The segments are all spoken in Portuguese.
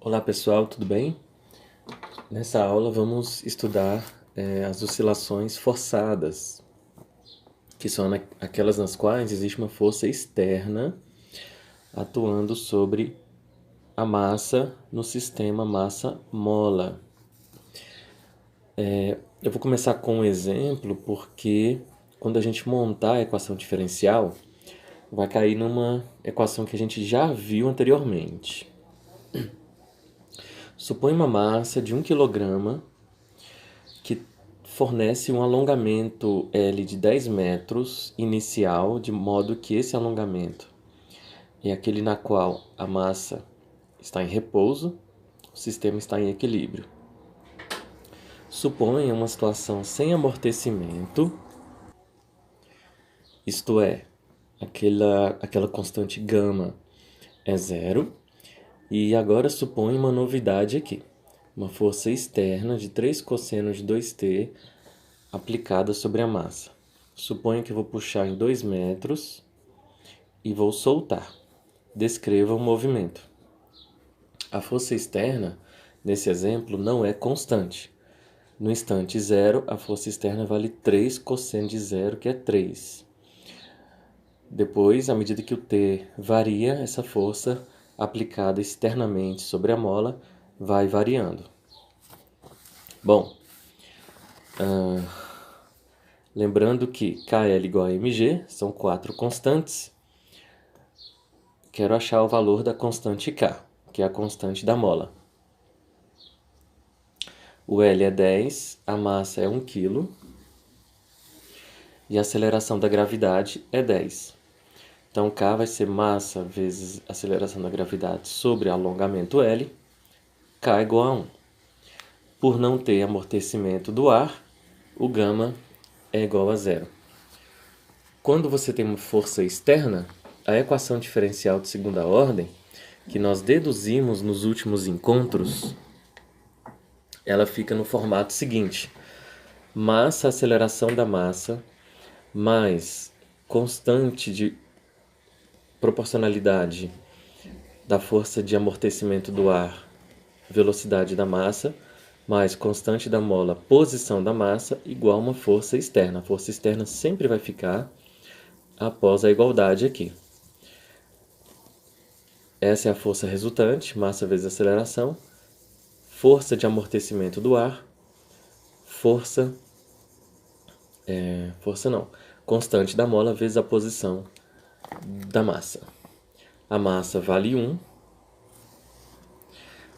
Olá pessoal, tudo bem? Nessa aula vamos estudar as oscilações forçadas, que são aquelas nas quais existe uma força externa atuando sobre a massa no sistema massa-mola. Eu vou começar com um exemplo porque quando a gente montar a equação diferencial, vai cair numa equação que a gente já viu anteriormente. Supõe uma massa de 1 kg que fornece um alongamento L de 10 metros inicial, de modo que esse alongamento é aquele na qual a massa está em repouso, o sistema está em equilíbrio. Suponha uma situação sem amortecimento, isto é, aquela constante gama é zero, e agora supõe uma novidade aqui, uma força externa de 3 cossenos de 2t aplicada sobre a massa. Suponha que eu vou puxar em 2 metros e vou soltar. Descreva o movimento. A força externa, nesse exemplo, não é constante. No instante zero, a força externa vale 3 cosseno de zero, que é 3. Depois, à medida que o t varia, essa força aplicada externamente sobre a mola vai variando. Bom, lembrando que KL igual a mg são 4 constantes. Quero achar o valor da constante K, que é a constante da mola. O L é 10, a massa é 1 kg e a aceleração da gravidade é 10. Então, K vai ser massa vezes aceleração da gravidade sobre alongamento L, K igual a 1. Por não ter amortecimento do ar, o gama é igual a zero. Quando você tem uma força externa, a equação diferencial de segunda ordem, que nós deduzimos nos últimos encontros, ela fica no formato seguinte: massa, aceleração da massa, mais constante de proporcionalidade da força de amortecimento do ar, velocidade da massa, mais constante da mola, posição da massa, igual a uma força externa. A força externa sempre vai ficar após a igualdade aqui. Essa é a força resultante, massa vezes aceleração, força de amortecimento do ar, constante da mola vezes a posição da massa. A massa vale 1,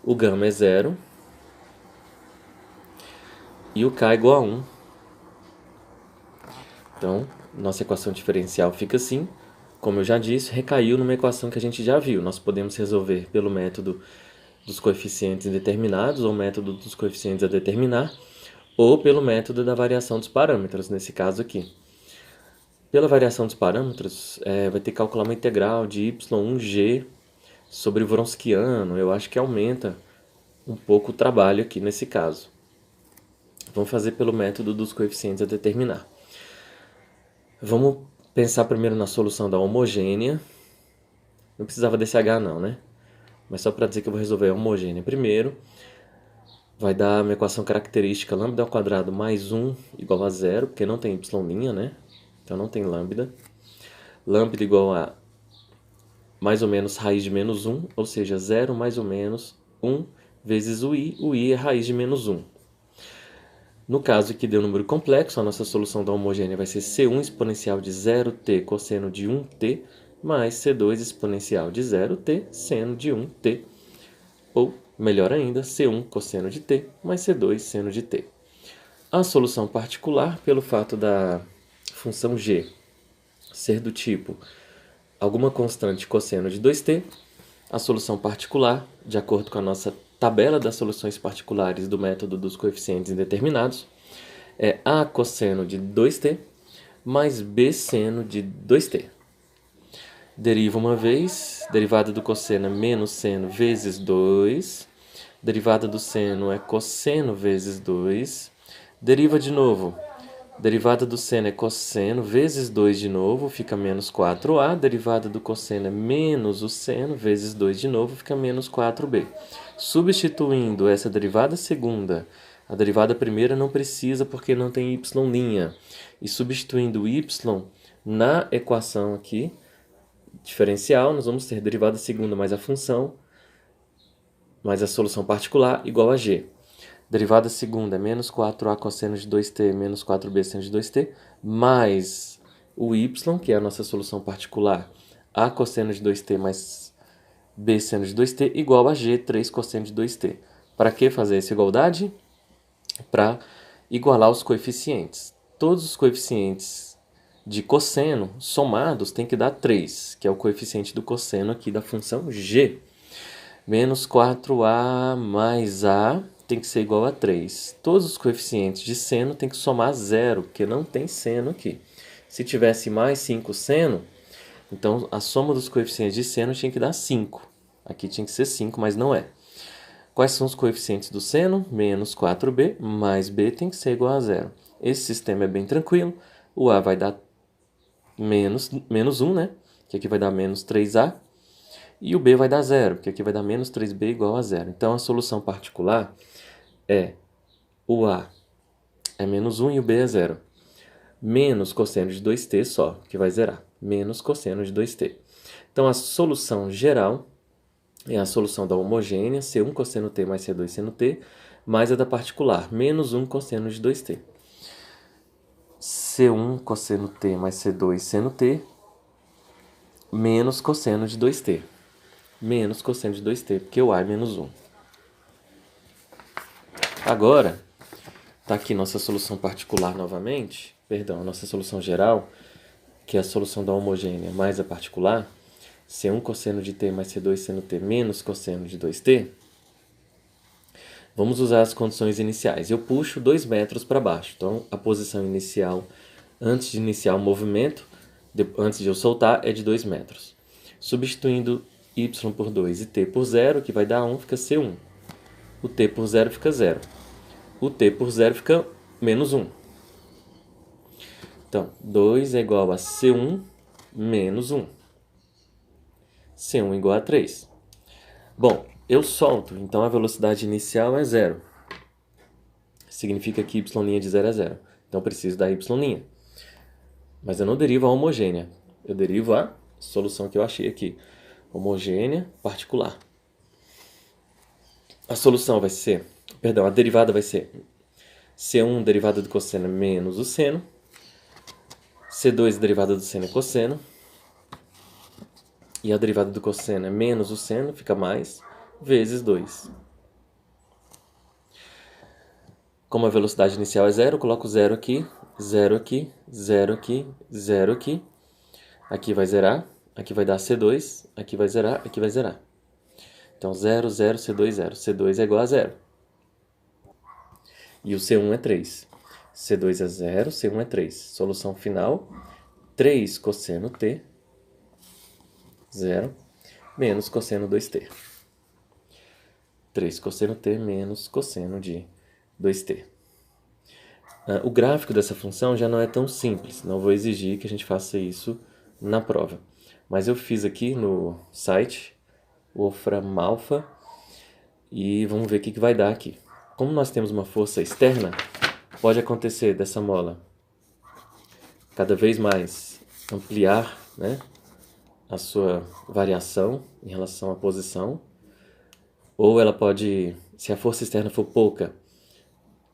o gama é 0 e o K é igual a 1. Então, nossa equação diferencial fica assim. Como eu já disse, recaiu numa equação que a gente já viu. Nós podemos resolver pelo método dos coeficientes indeterminados ou método dos coeficientes a determinar, ou pelo método da variação dos parâmetros, nesse caso aqui. Pela variação dos parâmetros, vai ter que calcular uma integral de y1g sobre o Wronskiano. Eu acho que aumenta um pouco o trabalho aqui nesse caso. Vamos fazer pelo método dos coeficientes a determinar. Vamos pensar primeiro na solução da homogênea. Não precisava desse H não, né? Mas só para dizer que eu vou resolver a homogênea primeiro. Vai dar uma equação característica lambda ao quadrado mais 1 igual a 0, porque não tem y', né? Então não tem lambda. Lambda igual a mais ou menos raiz de menos 1, ou seja, 0 mais ou menos 1 vezes o i é raiz de menos 1. No caso que deu número complexo, a nossa solução da homogênea vai ser C1 exponencial de 0t cosseno de 1t mais C2 exponencial de 0t seno de 1t. Ou, melhor ainda, C1 cosseno de t mais C2 seno de t. A solução particular, pelo fato da função g ser do tipo alguma constante cosseno de 2t, a solução particular, de acordo com a nossa tabela das soluções particulares do método dos coeficientes indeterminados, é a cosseno de 2t mais b seno de 2t. Deriva uma vez, derivada do cosseno é menos seno vezes 2, derivada do seno é cosseno vezes 2, deriva de novo, Derivada do seno é cosseno vezes 2 de novo, fica menos 4a. Derivada do cosseno é menos o seno vezes 2 de novo, fica menos 4b. Substituindo essa derivada segunda, a derivada primeira não precisa porque não tem y'. E substituindo o y na equação aqui, diferencial, nós vamos ter derivada segunda mais a função, mais a solução particular, igual a g. Derivada segunda é menos 4a cosseno de 2t menos 4b seno de 2t, mais o y, que é a nossa solução particular, a cosseno de 2t mais b seno de 2t, igual a g, 3 cosseno de 2t. Para que fazer essa igualdade? Para igualar os coeficientes. Todos os coeficientes de cosseno somados tem que dar 3, que é o coeficiente do cosseno aqui da função g. Menos 4a mais a tem que ser igual a 3. Todos os coeficientes de seno tem que somar 0, porque não tem seno aqui. Se tivesse mais 5 seno, então a soma dos coeficientes de seno tinha que dar 5. Aqui tinha que ser 5, mas não é. Quais são os coeficientes do seno? Menos 4b mais b tem que ser igual a 0. Esse sistema é bem tranquilo. O a vai dar menos 1, né? Que aqui vai dar menos 3a. E o b vai dar 0, porque aqui vai dar menos 3b igual a 0. Então, a solução particular é o a é menos 1 e o b é 0. Menos cosseno de 2t só, que vai zerar. Menos cosseno de 2t. Então, a solução geral é a solução da homogênea, C1 cosseno t mais C2 seno t, mais a da particular, menos 1 cosseno de 2t. C1 cosseno t mais C2 seno t, menos cosseno de 2t. Menos cosseno de 2t, porque o a é menos 1. Agora, está aqui nossa solução particular novamente, perdão, nossa solução geral, que é a solução da homogênea mais a particular, C1 cosseno de t mais C2 seno t menos cosseno de 2t. Vamos usar as condições iniciais. Eu puxo 2 metros para baixo, então a posição inicial, antes de iniciar o movimento, antes de eu soltar, é de 2 metros. Substituindo y por 2 e t por 0, que vai dar 1, fica C1. O t por 0 fica 0. O t por 0 fica menos 1. Então, 2 é igual a C1 menos 1. C1 igual a 3. Bom, eu solto, então a velocidade inicial é 0. Significa que y' de 0 é 0. Então, eu preciso da y'. Mas eu não derivo a homogênea. Eu derivo a solução que eu achei aqui. Homogênea particular. A solução vai ser, perdão, a derivada vai ser C1 derivada do cosseno menos o seno, C2 derivada do seno é cosseno, e a derivada do cosseno é menos o seno, fica mais, vezes 2. Como a velocidade inicial é 0, eu coloco 0 aqui, 0 aqui, 0 aqui, 0 aqui. Aqui vai zerar, aqui vai dar C2, aqui vai zerar, aqui vai zerar. Então, 0, 0, C2, 0. C2 é igual a 0. E o C1 é 3. C2 é 0, C1 é 3. Solução final, 3 cosseno t, 0, menos cosseno 2t. 3 cosseno t menos cosseno de 2t. O gráfico dessa função já não é tão simples, não vou exigir que a gente faça isso na prova. Mas eu fiz aqui no site, Wolfram Alpha, e vamos ver o que vai dar aqui. Como nós temos uma força externa, pode acontecer dessa mola cada vez mais ampliar, né, a sua variação em relação à posição, ou ela pode, se a força externa for pouca,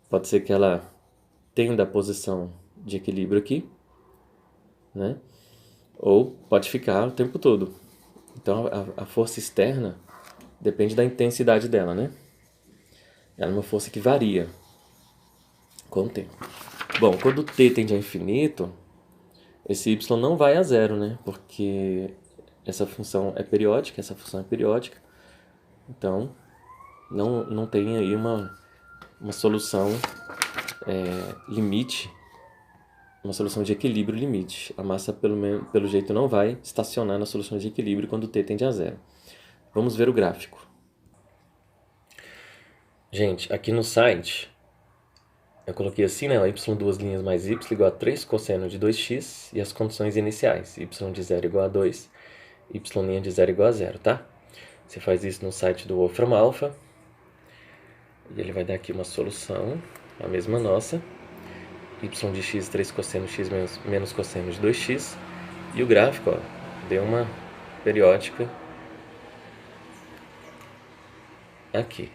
pode ser que ela tenda a posição de equilíbrio aqui, né, ou pode ficar o tempo todo. Então a força externa depende da intensidade dela, né? Ela é uma força que varia com o tempo. Bom, quando t tende a infinito, esse y não vai a zero, né? Porque essa função é periódica, Então, não tem aí uma solução limite, uma solução de equilíbrio limite. A massa, pelo jeito, não vai estacionar na solução de equilíbrio quando t tende a zero. Vamos ver o gráfico. Gente, aqui no site, Eu coloquei assim, né, ó, y duas linhas mais y igual a 3 cosseno de 2x e as condições iniciais, y de 0 igual a 2, y' de 0 igual a 0, tá? Você faz isso no site do Wolfram Alpha e ele vai dar aqui uma solução, a mesma nossa, y de x, 3 cosseno x menos cosseno de 2x, e o gráfico, ó, deu uma periódica aqui.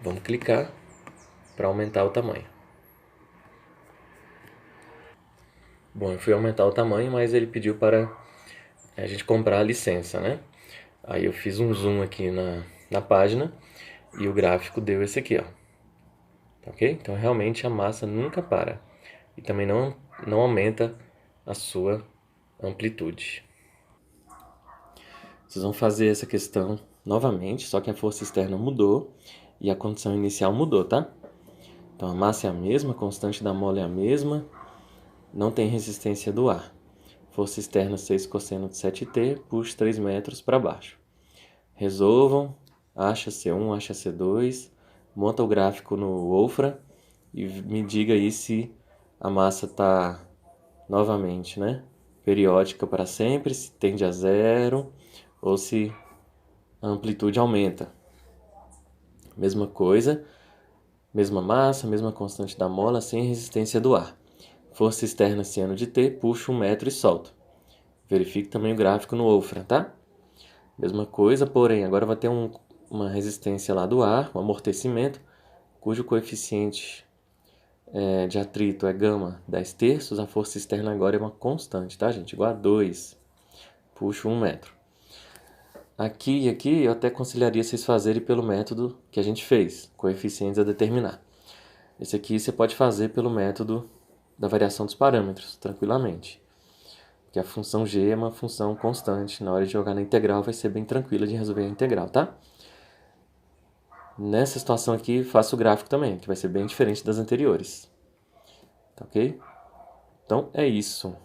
Vamos clicar para aumentar o tamanho. Bom, eu fui aumentar o tamanho, mas ele pediu para a gente comprar a licença, né? Aí eu fiz um zoom aqui na página e o gráfico deu esse aqui, ó. Ok? Então realmente a massa nunca para e também não aumenta a sua amplitude. Vocês vão fazer essa questão novamente, só que a força externa mudou e a condição inicial mudou, tá? Então a massa é a mesma, a constante da mole é a mesma, não tem resistência do ar. Força externa 6 cosseno de 7t, puxa 3 metros para baixo. Resolvam, acha C1, acha C2, monta o gráfico no Wolfram e me diga aí se a massa está novamente, né, periódica para sempre, se tende a zero ou se a amplitude aumenta. Mesma coisa, mesma massa, mesma constante da mola, sem resistência do ar. Força externa seno de T, puxa 1 metro e solta. Verifique também o gráfico no Wolfram, tá? Mesma coisa, porém, agora vai ter uma resistência lá do ar, um amortecimento, cujo coeficiente de atrito é gama 10 terços, a força externa agora é uma constante, tá, gente? Igual a 2, puxo 1 metro. Aqui e aqui eu até aconselharia vocês fazerem pelo método que a gente fez, coeficientes a determinar. Esse aqui você pode fazer pelo método da variação dos parâmetros, tranquilamente. Porque a função g é uma função constante, na hora de jogar na integral vai ser bem tranquila de resolver a integral, tá? Nessa situação aqui, faço o gráfico também, que vai ser bem diferente das anteriores. Tá ok? Então, é isso.